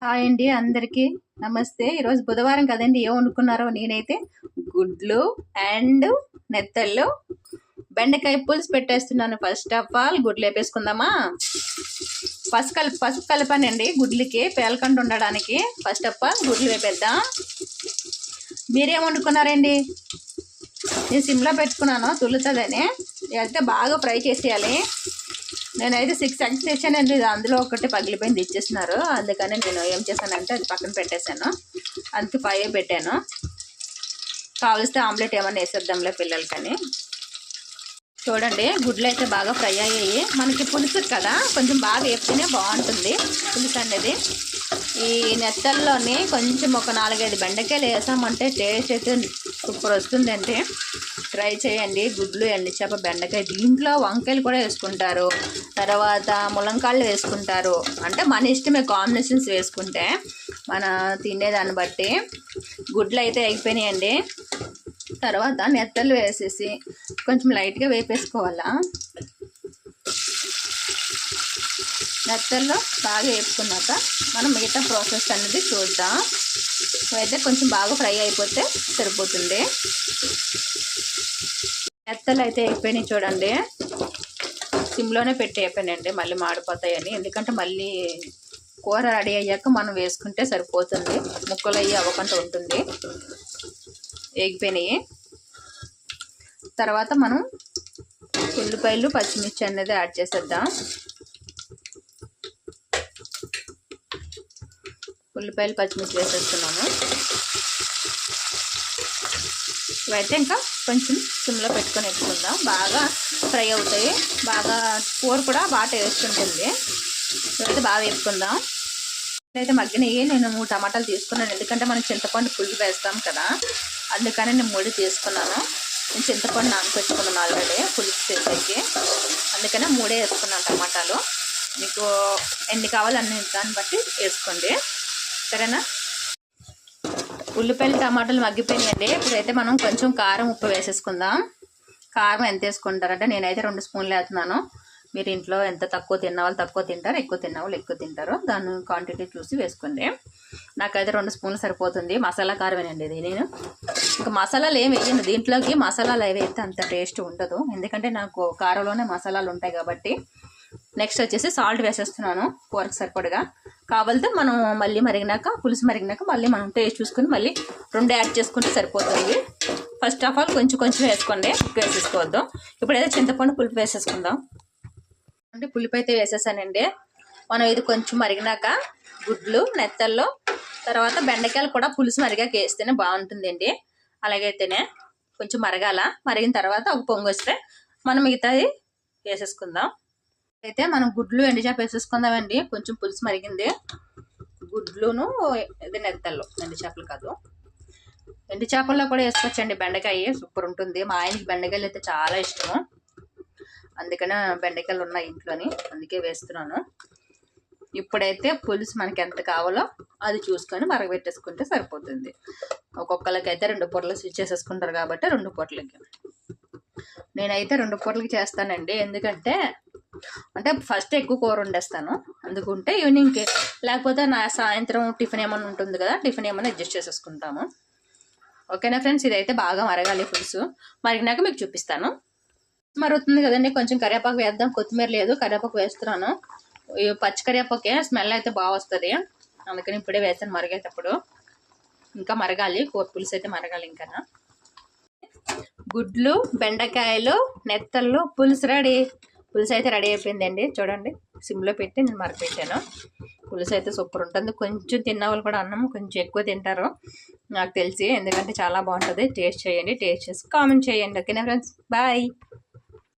Hi అండి, అందరికీ నమస్తే. ఈరోజు బుధవారం కదండి, ఏం వండుకున్నారో. నేనైతే గుడ్లు అండ్ నెత్తళ్ళు బెండకాయ పులుసు పెట్టేస్తున్నాను. ఫస్ట్ ఆఫ్ ఆల్ గుడ్లు వేపేసుకుందామా. పసుపు కలపానండి గుడ్లకి పేలకుండా ఉండడానికి. ఫస్ట్ ఆఫ్ ఆల్ గుడ్లు వేపేద్దాం. మీరేం వండుకున్నారండి? నేను సిమ్లో పెట్టుకున్నాను, తులుతుందని. అయితే బాగా ఫ్రై చేసేయాలి. నేనైతే 6 eggs తెచ్చానండి, అందులో ఒకటి పగిలిపోయింది ఇచ్చేస్తున్నారు. అందుకని నేను ఏం చేశానంటే అది పక్కన పెట్టేశాను. అందుకే 5 పెట్టాను. కావలిస్తే ఆమ్లెట్ ఏమన్నా వేసేద్దాంలే పిల్లలకని. చూడండి, గుడ్లు అయితే బాగా ఫ్రై అయ్యాయి. మనకి పులుసు కదా, కొంచెం బాగా వేస్తేనే బాగుంటుంది పులుసు అనేది. ఈ నెత్తల్లోని కొంచెం ఒక 4-5 బెండకాయలు వేసామంటే టేస్ట్ అయితే సూపర్ వస్తుందండి. ట్రై చేయండి. గుడ్లు, ఎండుచేప, బెండకాయ, దీంట్లో వంకాయలు కూడా వేసుకుంటారు, తర్వాత ములంకాళ్ళు వేసుకుంటారు. అంటే మన ఇష్టమే కాంబినేషన్స్ వేసుకుంటే, మన తినేదాన్ని బట్టి. గుడ్లు అయితే అయిపోయినాయండి. తర్వాత నెత్తలు వేసేసి కొంచెం లైట్గా వేపేసుకోవాలా. నెత్తల్లో బాగా వేపుకున్నాక మనం మిగతా ప్రాసెస్ అనేది చూద్దాం. అయితే కొంచెం బాగా ఫ్రై అయిపోతే సరిపోతుంది. నెత్తలు అయితే అయిపోయినాయి చూడండి. సిమ్లోనే పెట్టి అయిపోయినాయండి, మళ్ళీ మాడిపోతాయని. ఎందుకంటే మళ్ళీ కూర రెడీ అయ్యాక మనం వేసుకుంటే సరిపోతుంది, ముక్కలు అయ్యి అవ్వకుండా ఉంటుంది. వేగిపోయినాయి. తర్వాత మనం ఉల్లిపాయలు, పచ్చిమిర్చి అనేది యాడ్ చేసేద్దాం. ఉల్లిపాయలు, పచ్చిమిర్చి వేసేస్తున్నాము. ఇవైతే ఇంకా కొంచెం సిమ్లో పెట్టుకొని వేసుకుందాం. బాగా ఫ్రై అవుతాయి. బాగా కూర కూడా బాగా టేస్ట్ ఉంటుంది. ఇవైతే బాగా వేసుకుందాం. అయితే మగ్గినవి నేను 3 టమాటాలు తీసుకున్నాను. ఎందుకంటే మనం చింతపండు పులుసు వేస్తాం కదా, అందుకని నేను 3 తీసుకున్నాను. నేను చింతపండు నానపెట్టుకున్నాను ఆల్రెడీ పులుసు చేసేకి, అందుకనే 3 వేసుకున్నాను టమాటాలు. మీకు ఎన్ని కావాలన్నీ దాన్ని బట్టి వేసుకోండి, సరేనా. ఉల్లిపాయలు, టమాటాలు మగ్గిపోయినాయండి. ఇప్పుడైతే మనం కొంచెం కారం, ఉప్పు వేసేసుకుందాం. కారం ఎంత వేసుకుంటారంటే నేనైతే 2 స్పూన్లు వేస్తున్నాను. మీరు ఇంట్లో ఎంత తక్కువ తిన్నవాళ్ళు తక్కువ తింటారు, ఎక్కువ తిన్నవాళ్ళు ఎక్కువ తింటారు. దాని క్వాంటిటీ చూసి వేసుకోండి. నాకైతే 2 స్పూన్లు సరిపోతుంది. మసాలా కారమేనండి ఇది. నేను ఇంకా మసాలాలు ఏమి వేయను దీంట్లోకి. మసాలాలు అవి అయితే అంత టేస్ట్ ఉండదు, ఎందుకంటే నాకు కారంలోనే మసాలాలు ఉంటాయి కాబట్టి. నెక్స్ట్ వచ్చేసి సాల్ట్ వేసేస్తున్నాను కూరకు సరిపడగా. కావాలితే మనం మళ్ళీ మరిగినాక, పులుసు మరిగినాక మళ్ళీ మనం టేస్ట్ చూసుకుని మళ్ళీ 2 యాడ్ చేసుకుంటే సరిపోతుంది. ఫస్ట్ ఆఫ్ ఆల్ కొంచెం కొంచెం వేసుకోండి, ఎక్కువ వేసేసుకోవద్దు. ఇప్పుడైతే చింతపండు పులుపు వేసేసుకుందాం. అంటే పులుపు అయితే వేసేసానండి. మనం ఇది కొంచెం మరిగినాక గుడ్లు, నెత్తల్లో, తర్వాత బెండకాయలు కూడా పులుసు మరిగాక వేస్తేనే బాగుంటుందండి. అలాగైతేనే కొంచెం మరగాల. మరిగిన తర్వాత ఒక పొంగు వస్తే మనం మిగతాది వేసేసుకుందాం. అయితే మనం గుడ్లు, ఎండుచేప వేసేసుకుందామండి. కొంచెం పులుసు మరిగింది. గుడ్లును ఇది నెత్తల్లో, ఎండుచేపలు కాదు. ఎండుచేపల్లో కూడా వేసుకోవచ్చండి బెండకాయ, సూపర్ ఉంటుంది. మా ఆయనకి బెండకాయలు అయితే చాలా ఇష్టము, అందుకనే బెండకాయలు ఉన్నాయి ఇంట్లోని, అందుకే వేస్తున్నాను. ఇప్పుడైతే పులుసు మనకి ఎంత కావాలో అది చూసుకొని మరగబెట్టేసుకుంటే సరిపోతుంది. ఒక్కొక్కరికైతే 2 పొరలు స్విచ్ చేసేసుకుంటారు కాబట్టి 2 పొరలకి. నేనైతే 2 పొరలకి చేస్తానండి. ఎందుకంటే ఫస్ట్ ఎక్కువ కూర వండేస్తాను, అందుకుంటే ఈవినింగ్కి. లేకపోతే నా సాయంత్రం టిఫిన్ ఏమైనా ఉంటుంది కదా, టిఫిన్ ఏమైనా అడ్జస్ట్ చేసేసుకుంటాము. ఓకేనా ఫ్రెండ్స్, ఇదైతే బాగా మరగాలి పులుసు. మరిగినాక మీకు చూపిస్తాను. మరుగుతుంది కదండి, కొంచెం కరివేపాకు వేద్దాం. కొత్తిమీర లేదు, కరివేపాకు వేస్తున్నాను. పచ్చి కరివేపాకే స్మెల్ అయితే బాగా వస్తుంది, అందుకని ఇప్పుడే వేసాను మరిగేటప్పుడు. ఇంకా మరగాలి, కూర పులుసు అయితే మరగాలి. ఇంకా గుడ్లు, బెండకాయలు, నెత్తళ్ళు పులుసు రెడీ. పులుసు అయితే రెడీ అయిపోయిందండి. చూడండి, సిమ్లో పెట్టి నేను మరగపెట్టాను. పులుసు అయితే సూపర్ ఉంటుంది. కొంచెం తిన్నవాళ్ళు కూడా అన్నం కొంచెం ఎక్కువ తింటారు నాకు తెలిసి, ఎందుకంటే చాలా బాగుంటుంది. టేస్ట్ చేయండి, టేస్ట్ చేసి కామెంట్ చేయండి. ఓకేనా ఫ్రెండ్స్, బాయ్.